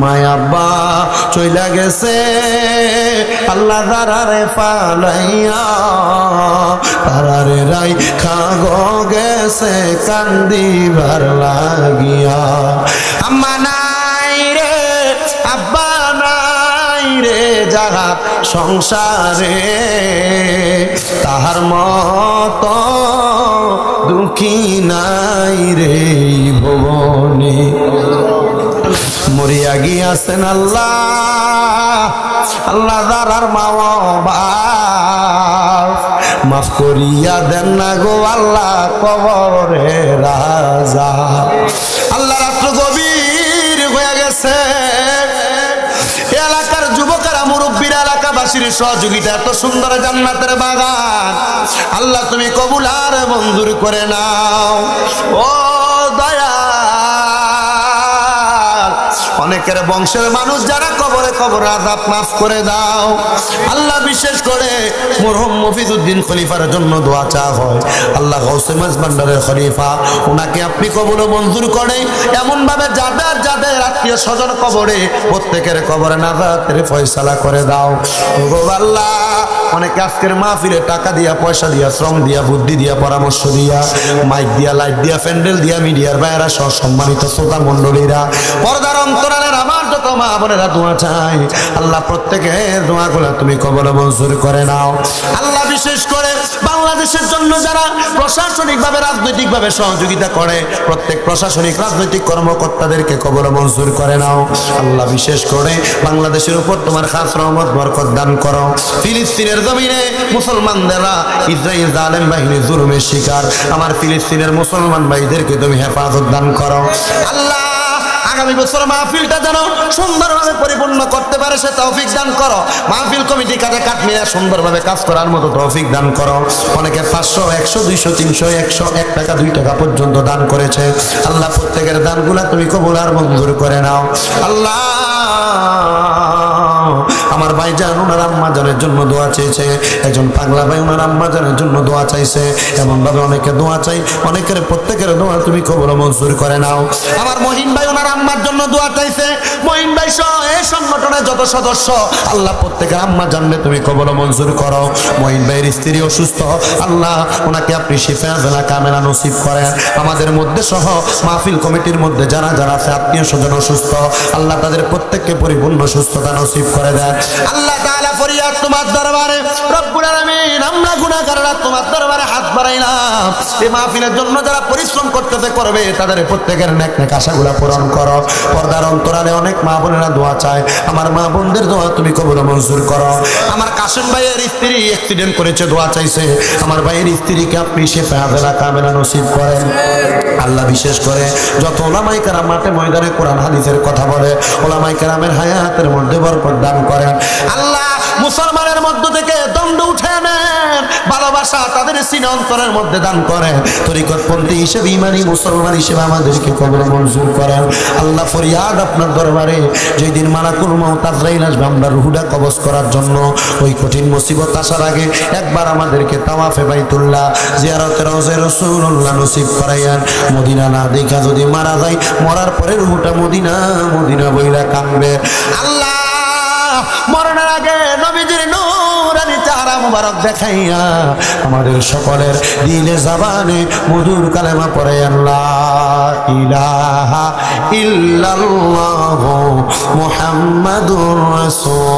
মায় আব্বা চইলা গেছে আল্লাহ দারারে পালাইয়া, তারারে রাই খাগো গেছে কান্দিবার লাগিয়া। আম্মা নাই রে আব্বা নাই রে যারা সংসারে, তাহার মত দুঃখী নাই রে ভুবনে। মরিয়া গিয়াছেন আল্লাহ, আল্লাহ দারার মা বাবা মাফ করিয়া দেন না গো আল্লাহ কবরে রাজা। আল্লাহ রাত্র গভীর হয়ে গেছে, এলাকার যুবকেরা মুরব্বীরা এলাকাবাসীর সহযোগিতা এত সুন্দর জান্নাতের বাগান আল্লাহ তুমি কবুল আর মঞ্জুর করে নাও। ও দয়া, অনেকের বংশের মানুষ যারা কবরে কবর আযাব মাফ করে দাও আল্লাহ। বিশেষ করে মরহুম মফিজউদ্দিন খলিফার জন্য দোয়া চাওয়া হয়। আল্লাহ গাউসে মাঝভান্ডারের খলিফা, ওনাকে আপনি কবুল মঞ্জুর করে এমন ভাবে যাদের যাদের আত্মীয় স্বজন কবরে প্রত্যেকের কবরে নাজাতের ফয়সালা করে দাও গো আল্লাহ। অনেকে আজকের মাহফিলে টাকা দিয়া, পয়সা দিয়া, শ্রম দিয়া, বুদ্ধি দিয়া, পরামর্শ দিয়া, মাইক দিয়া, লাইট দিয়া, প্যান্ডেল দিয়া, মিডিয়ার বাইরা সহ সম্মানিত শ্রোতা মণ্ডলীরা, পর্দার অন্তরালের আমার যত মা বোনেরা দোয়া চাই আল্লাহ প্রত্যেকের দোয়াগুলো তুমি কবুল মঞ্জুর করে নাও আল্লাহ। বিশেষ করে বাংলাদেশের জন্য যারা প্রশাসনিকভাবে রাজনৈতিকভাবে সহযোগিতা করে প্রত্যেক প্রশাসনিক রাজনৈতিক কর্মকর্তাদেরকে কবুল মঞ্জুর করে নাও আল্লাহ। বিশেষ করে বাংলাদেশের উপর তোমার খাস রহমত বরকত দান করো। ফিলিস্তিনের জমিনে মুসলমানদেরা ইসরায়েল জালেম বাহিনীর জুলুমের শিকার, আমার ফিলিস্তিনের মুসলমান ভাইদেরকে তুমি হেফাজত দান করো আল্লাহ। আগামী বছর মাহফিলটা যেন সুন্দরভাবে পরিপূর্ণ করতে পারে সে তৌফিক দান করো। মাহফিল কমিটি কাজে কাট মিলে সুন্দরভাবে কাজ করার মতো তৌফিক দান করো। অনেকে 500, 100, 200, 300, 100, 1 টাকা 2 টাকা পর্যন্ত দান করেছে আল্লাহ। প্রত্যেকের দানগুলা তুমি কবুল আর মঞ্জুর করে নাও আল্লাহ। আমার ভাইজান ওনার আম্মা জানের জন্য দোয়া চেয়েছে, একজন পাগলা ভাই ওনার আম্মা জানের জন্য দোয়া চাইছে, এমন ভাবে অনেকে দোয়া চাই, অনেকের প্রত্যেকের দোয়া তুমি কবুল মঞ্জুর করে নাও। আমার মহিন ভাই ওনার আম্মার জন্য দোয়া চাইছে, মহিন ভাই সহ এই সংগঠনের যত সদস্য আল্লাহ প্রত্যেকের আম্মা জানলে তুমি কবুল মঞ্জুর করো। মহিন ভাইয়ের স্ত্রী অসুস্থ আল্লাহ, ওনাকে আপনি শিফা আজলা কামেলা নসিব করেন। আমাদের মধ্যে সহ মাহফিল কমিটির মধ্যে যারা যারা আছে আত্মীয় স্বজন অসুস্থ আল্লাহ তাদের প্রত্যেককে পরিপূর্ণ সুস্থতা নসিব করে দেন আল্লাহ তাআলা। ফরিয়াদ তোমার দরবারে রব্বুল আলামিন, আমরা গুনাহগাররা তোমার দরবারে হাত বাড়াইলাম। এই মাহফিলের জন্য যারা পরিশ্রম করতেছে করবে তাদের প্রত্যেকের নেক নেক আশাগুলো পূরণ করো। পর্দার অন্তরালে অনেক মা বোনেরা দোয়া চায়, আমার মা বোনদের দোয়া তুমি কবুল মঞ্জুর করো। আমার কাসেম ভাইয়ের স্ত্রী অ্যাক্সিডেন্ট করেছে, দোয়া চাইছে, আমার ভাইয়ের স্ত্রীকে আপনি শিফা আজলা কামেলা নসিব করেন আল্লাহ। বিশেষ করে যত ওলামায়ে কেরাম মাঠে ময়দানে কোরআন হাদিসের কথা বলে ওলামায়ে কেরামের হায়াতের মধ্যে বরকত দান করেন আল্লাহ। মুসলমানের মধ্য থেকে দ্বন্দ্ব উঠে নেন, ভালোবাসা তাদের সিনা অন্তরের মধ্যে দান করেন। তরিকতপন্থী হিসেবে ইমানি মুসলমান হিসেবে আমাদেরকে কবুল মঞ্জুর করেন আল্লাহ। ফরিয়াদ আপনার দরবারে, যেই দিন মালাকুল মউত আজরাইল আসবে আমরা রুহুটা কবজ করার জন্য, ওই কঠিন মুসিবত আসার আগে একবার আমাদেরকে তাওয়াফে বাইতুল্লাহ জিয়ারতে রওজা রাসূলুল্লাহ নসিব করাইয়ান। মদিনা না দেখা যদি মারা যায়, মরার পরে রুহুটা মদিনা মদিনা বইলা কাঁদবে আল্লাহ। মরণের আগে নবীজির নূরানি চেহারা মুবারক দেখাইয়া আমাদের সকলের দিলে জবানে মধুর কালেমা পড়ে আল্লাহ ইলাহা ইল্লাল্লাহু মুহাম্মাদুর রাসূল।